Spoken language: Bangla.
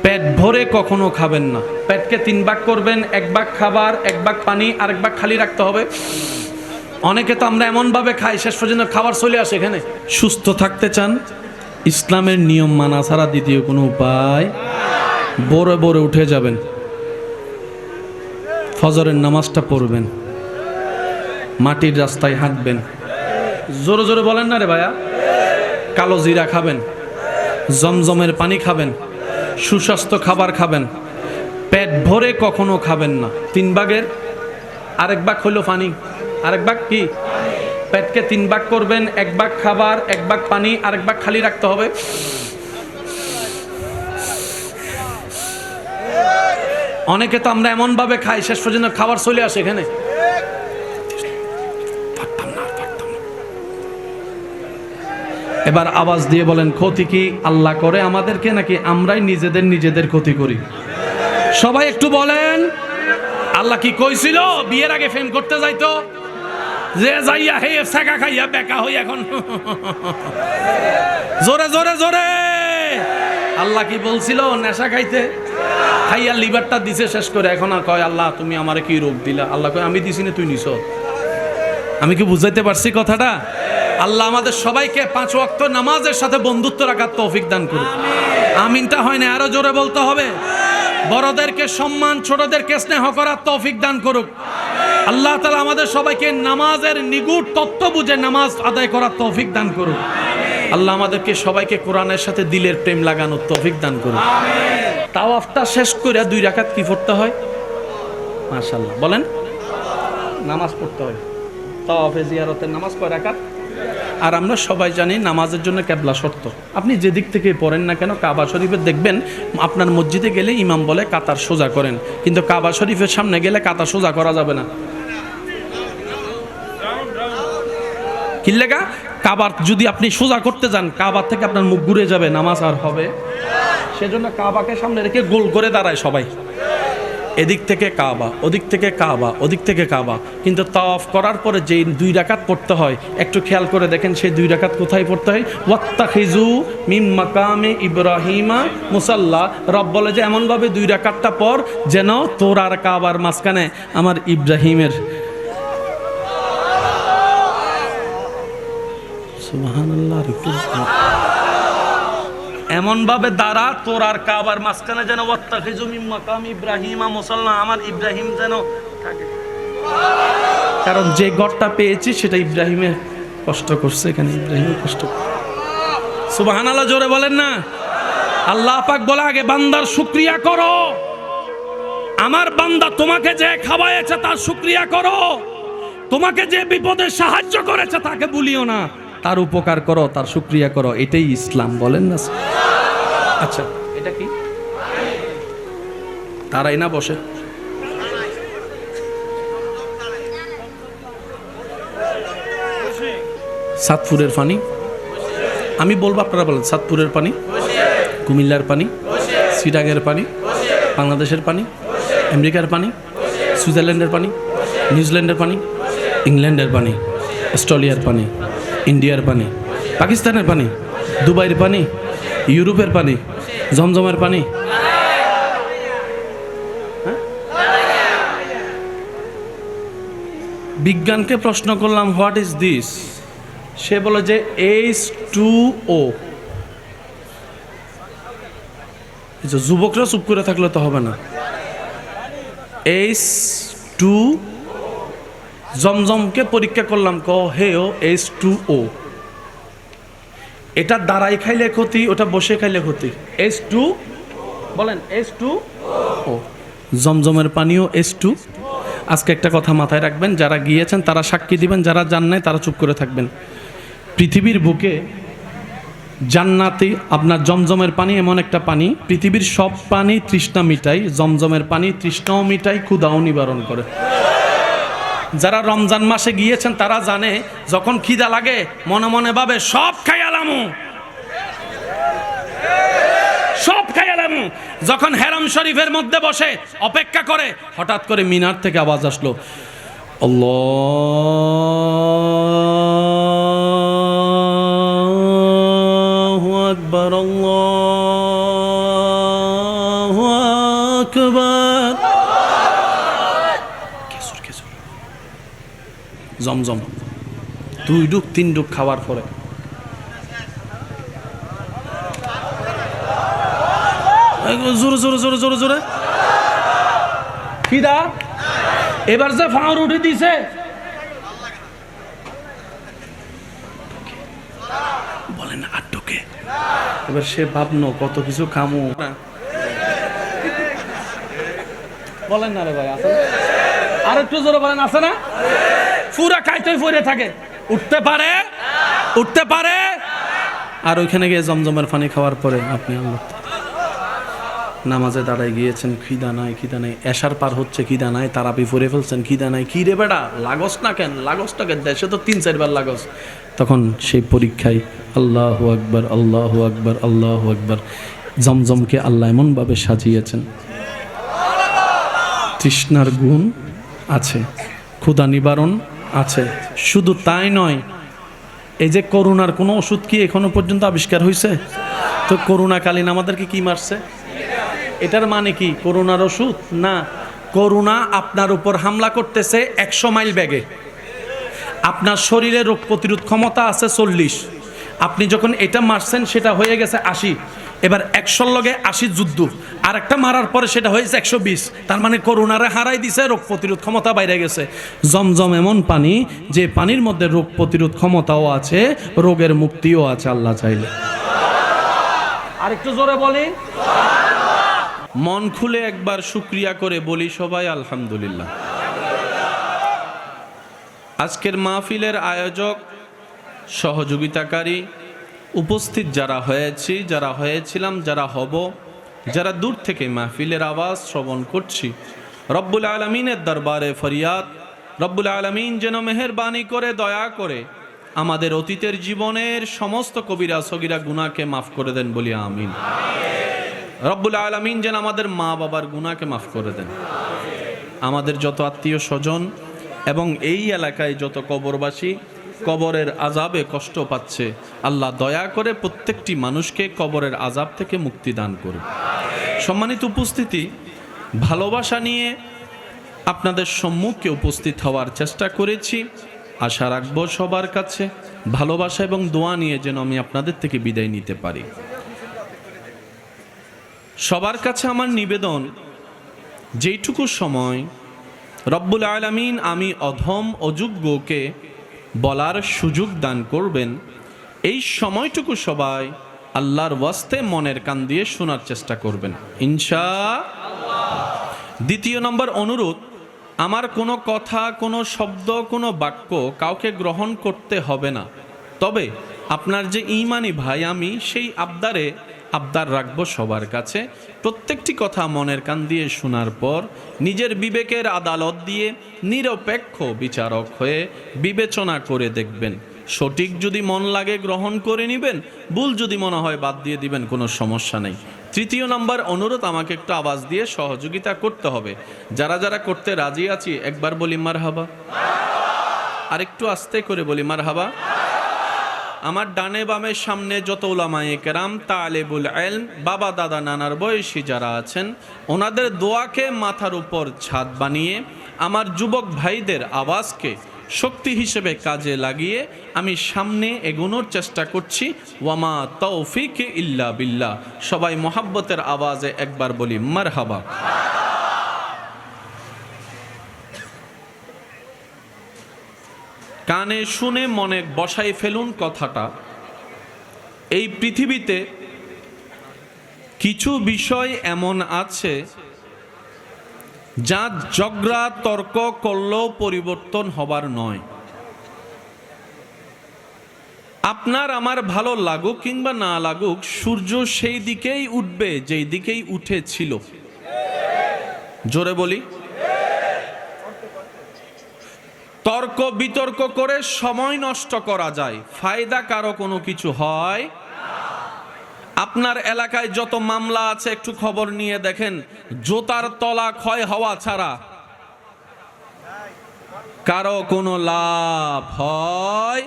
পেট ভরে কখনো খাবেন না। পেটকে 3 ভাগ করবেন, 1 ভাগ খাবার, 1 ভাগ পানি, আর 1 ভাগ খালি রাখতে হবে। অনেকে তো আমরা এমনভাবে খাই শেষ পর্যন্ত খাবার চলে আসে এখানে। সুস্থ থাকতে চান, ইসলামের নিয়ম মানা ছাড়া দ্বিতীয় কোনো উপায়। ভোরে ভোরে উঠে যাবেন, ফজরের নামাজটা পড়বেন, মাটির রাস্তায় হাঁটবেন। জোরে জোরে বলেন না রে ভাইয়া। কালো জিরা খাবেন, জমজমের পানি খাবেন, সুস্বাস্থ্য খাবার খাবেন। পেট ভরে কখনো খাবেন না। 3 ভাগের আরেক ভাগ হইল পানি, আরেক ভাগ কি? পেটকে 3 ভাগ করবেন, 1 ভাগ খাবার, 1 ভাগ পানি, আরেক ভাগ খালি রাখতে হবে। অনেকে তো আমরা এমনভাবে খাই শেষ পর্যন্ত খাবার চলে আসে এখানে। এবার আওয়াজ দিয়ে বলেন, ক্ষতি কি আল্লাহ করে আমাদেরকে নাকি আমরাই নিজেদের ক্ষতি করি? সবাই একটু বলেন। আল্লাহ কি কইছিল বিয়ের আগে ফেম করতে যাইতো? যে যাইয়া হে ছাকা খাইয়া বেকা হই এখন। জোরে জোরে জোরে। আল্লাহ কি বলছিল নেশা খাইতে? খাইয়া লিভারটা দিছে শেষ করে। এখন আর কয় আল্লাহ তুমি আমারে কি রোগ দিলা? আল্লাহ কয় আমি দিছি না, তুই নিছ। আমি কি বুঝাইতে পারছি কথাটা? আল্লাহ আমাদের সবাইকে 5 ওয়াক্ত নামাজের সাথে বন্ধুত্ব রাখার তৌফিক দান করুন। আমিনটা হয় না, আরো জোরে বলতে হবে। বড়দেরকে সম্মান, ছোটদেরকে স্নেহ করার তৌফিক দান করুক। আল্লাহ তাআলা আমাদের সবাইকে নামাজের নিগুড় তত্ত্ব বুঝে নামাজ আদায় করার তৌফিক দান করুক। আল্লাহ আমাদেরকে সবাইকে কোরআনের সাথে দিলের প্রেম লাগানোর তৌফিক দান করুক। তাওয়াফটা শেষ করে 2 রাকাত কি পড়তে হয়? মাশাআল্লাহ বলেন। নামাজ পড়তে হয়। তাওয়াফে জিয়ারতের নামাজ কয় রাকাত? আর আমরা সবাই জানি নামাজের জন্য কিবলা শর্ত। আপনি যে দিক থেকে পড়েন না কেন, কাবা শরীফে দেখবেন আপনার মসজিদে গেলে ইমাম বলে কাতার সোজা করেন, কিন্তু কাবা শরীফের সামনে গেলে কাতার সোজা করা যাবে না। কি লেগা? কাবার যদি আপনি সোজা করতে যান, কাবার থেকে আপনার মুখ ঘুরে যাবে, নামাজ আর হবে। সেজন্য কাবাকে সামনে রেখে গোল করে দাঁড়ায় সবাই। এদিক থেকে কাবা, ওদিক থেকে কাবা, ওদিক থেকে কাবা। কিন্তু তাওয়াফ করার পরে যেই 2 রাকাত পড়তে হয়, একটু খেয়াল করে দেখেন সেই 2 রাকাত কোথায় পড়তে হয়? ওয়াত্তাখিজু মিন মাকামে ইব্রাহিমা মুসাল্লা। রব বলে যে এমনভাবে 2 রাকাতটা পর যেন তোর আর কাবার মাঝখানে আমার ইব্রাহিমের। সুবহানাল্লাহ। এমন ভাবে দাঁড়া তোর আর কাবার মাঝখানে যেন ওয়াত্তাখিজু মিন মাকাম ইব্রাহিমা মুসাল্লা, আমার ইব্রাহিম যেন থাকে। কারণ যে ঘরটা পেয়েছি সেটা ইব্রাহিমে কষ্ট করছে, এখানে ইব্রাহিমে কষ্ট। সুবহানাল্লাহ জোরে বলেন না। আল্লাহ পাক বলে আগে বান্দার শুকরিয়া করো। আমার বান্দা তোমাকে যে খাওয়াইছে তার শুকরিয়া করো। তোমাকে যে বিপদে সাহায্য করেছে তাকে ভুলিও না, তার উপকার করো, তার শুকরিয়া করো। এটাই ইসলাম, বলেন না? আচ্ছা এটা কি? তারাই না বসে। সাতপুরের পানি আমি বলবো, আপনারা বলেন। সাতপুরের পানি, কুমিল্লার পানি, সিটাগের পানি, বাংলাদেশের পানি, আমেরিকার পানি, সুইজারল্যান্ডের পানি, নিউজিল্যান্ডের পানি, ইংল্যান্ডের পানি, অস্ট্রেলিয়ার পানি, ইন্ডিয়ার পানি, পাকিস্তানের পানি, দুবাইয়ের পানি, ইউরোপের পানি, জমজমের পানি। বিজ্ঞানকে প্রশ্ন করলাম হোয়াট ইজ দিস? সে বলে যে H2O। যুবকরা চুপ করে থাকলে তো হবে না। H2। জমজমকে পরীক্ষা করলাম, হেও H2O। এটা দাঁড়াই খাইলে ক্ষতি, ওটা বসে খাইলে ক্ষতি। H2 বলেন, H2O। জমজমের পানিও H2। আজকে একটা কথা মাথায় রাখবেন, যারা গিয়েছেন তারা সাক্ষী দিবেন, যারা যান নাই তারা চুপ করে থাকবেন। পৃথিবীর বুকে জান্নাতি আপনার জমজমের পানি এমন একটা পানি, পৃথিবীর সব পানি তৃষ্ণা মিটাই, জমজমের পানি তৃষ্ণাও মিটাই, ক্ষুধাও নিবারণ করে। যারা রমজান মাসে গিয়েছেন তারা জানে যখন খিদা লাগে মনে মনে ভাবে সব খাইয়ালামু, সব খাইয়ালামু। যখন হেরাম শরীফের মধ্যে বসে অপেক্ষা করে, হঠাৎ করে মিনার থেকে আওয়াজ আসলো, আল্লাহু আকবার, আল্লাহু আকবার। জমজম 2 ডুব 3 ডুব খাওয়ার পরে জোরে জোরে জোরে জোরে জোরে খিদা। এবার যে ফাঁড় উঠে দিছে, বলেন আটকে। এবার সে ভাবনো কত কিছু খামু, বলেন না রে ভাই, আছে না? আর একটু জোরে বলেন, আছে না? পুরা খাইতেই পড়ে থাকে, উঠতে পারে, উঠতে পারে। আর ওইখানে গিয়ে জমজমের পানি খাওয়ার পরে আপনি আল্লাহ নামাজে দাঁড়ায় গিয়েছেন, খিদা নাই, খিদা নাই, এশার পার হচ্ছে, খিদা নাই, তারাবি পড়ে ফেলছেন, খিদা নাই। কি রে বেটা, লাগস না কেন? লাগসটা কেন? দেশে তো 3-4 বার লাগস। তখন সেই পরীক্ষায় আল্লাহু আকবার, আল্লাহু আকবার, আল্লাহু আকবার। জমজমকে আল্লাহ এমনভাবে সাজিয়েছেন, তৃষ্ণার গুণ আছে, ক্ষুধা নিবারণ আছে। শুধু তাই নয়, এই যে করোনার কোনো ওষুধ কি এখনো পর্যন্ত আবিষ্কার হয়েছে? তো করোনাকালীন আমাদেরকে কি মারছে? এটার মানে কি করোনার ওষুধ না। করোনা আপনার উপর হামলা করতেছে 100 মাইল বেগে। আপনার শরীরে রোগ প্রতিরোধ ক্ষমতা আছে 40। আপনি যখন এটা মারছেন সেটা হয়ে গেছে 80। এবার 100 লগে 80 যুদ্ধ, আর একটা মারার পরে সেটা হয়েছে 120। তার মানে করোনারে হারাই দিছে, রোগ প্রতিরোধ ক্ষমতা বাইরে গেছে। জমজম এমন পানি যে পানির মধ্যে রোগ প্রতিরোধ ক্ষমতাও আছে, রোগের মুক্তিও আছে আল্লাহ চাইলে। আর একটু জোরে বলি, মন খুলে একবার শুকরিয়া করে বলি সবাই আলহামদুলিল্লাহ। আজকের মাহফিলের আয়োজক, সহযোগিতাকারী, উপস্থিত যারা হয়েছি, যারা হয়েছিলাম, যারা হব, যারা দূর থেকে মাহফিলের আওয়াজ শ্রবণ করছি, রব্বুল আলামিনের দরবারে ফরিয়াদ, রব্বুল আলামিন যেন মেহেরবানি করে, দয়া করে আমাদের অতীতের জীবনের সমস্ত কবিরা সগীরা গুনাহকে মাফ করে দেন, বলি আমিন। রব্বুল আলামিন যেন আমাদের মা বাবার গুনাহকে মাফ করে দেন। আমাদের যত আত্মীয় স্বজন এবং এই এলাকায় যত কবরবাসী কবরের আযাবে কষ্ট পাচ্ছে, আল্লাহ দয়া করে প্রত্যেকটি মানুষকে কবরের আযাব থেকে মুক্তি দান করুন। সম্মানিত উপস্থিতি, ভালোবাসা নিয়ে আপনাদের সম্মুখে উপস্থিত হওয়ার চেষ্টা করেছি। আশা রাখবো সবার কাছে ভালোবাসা এবং দোয়া নিয়ে যেন আমি আপনাদের থেকে বিদায় নিতে পারি। সবার কাছে আমার নিবেদন, যেইটুকু সময় রব্বুল আলামিন আমি অধম অযোগ্যকে বলার সুযোগ দান করবেন, এই সময়টুকু সবাই আল্লাহর ওয়াস্তে মনের কান দিয়ে শোনার চেষ্টা করবেন ইনশাআল্লাহ। দ্বিতীয় নম্বর অনুরোধ, আমার কোনো কথা, কোনো শব্দ, কোনো বাক্য কাউকে গ্রহণ করতে হবে না। তবে আপনার যে ঈমানি ভাই আমি, সেই আবদার রাখবো সবার কাছে, প্রত্যেকটি কথা মনের কান দিয়ে শোনার পর নিজের বিবেকের আদালত দিয়ে নিরপেক্ষ বিচারক হয়ে বিবেচনা করে দেখবেন। সঠিক যদি মন লাগে গ্রহণ করে নেবেন, ভুল যদি মনে হয় বাদ দিয়ে দিবেন, কোনো সমস্যা নেই। তৃতীয় নম্বর অনুরোধ, আমাকে একটু আওয়াজ দিয়ে সহযোগিতা করতে হবে। যারা যারা করতে রাজি আছি একবার বলি মারহাবা, আর একটু আস্তে করে বলি মারহাবা। আমার ডানে বামে সামনে যত উলামায়ে কেরাম, তালেবুল ইলম, বাবা দাদা নানার বয়সী যারা আছেন, ওনাদের দোয়াকে মাথার উপর ছাদ বানিয়ে আমার যুবক ভাইদের আওয়াজকে শক্তি হিসেবে কাজে লাগিয়ে আমি সামনে এগোনোর চেষ্টা করছি। ওয়ামা তৌফিক ইল্লা বিল্লাহ। সবাই মোহাব্বতের আওয়াজে একবার বলি মারহাবা। কানে শুনে মনে বসাই ফেলুন কথাটা, এই পৃথিবীতে কিছু বিষয় এমন আছে যা ঝগড়া তর্ক করলেও পরিবর্তন হবার নয়। আপনার আমার ভালো লাগুক কিংবা না লাগুক, সূর্য সেই দিকেই উঠবে যেই দিকেই উঠেছিল। জোরে বলি, তর্ক বিতর্ক করে সময় নষ্ট করা যায়, ফায়দা কারো কোনো কিছু হয়। আপনার এলাকায় যত মামলা আছে একটু খবর নিয়ে দেখেন, জোতার তলা ক্ষয় হওয়া ছাড়া কারো কোনো লাভ হয়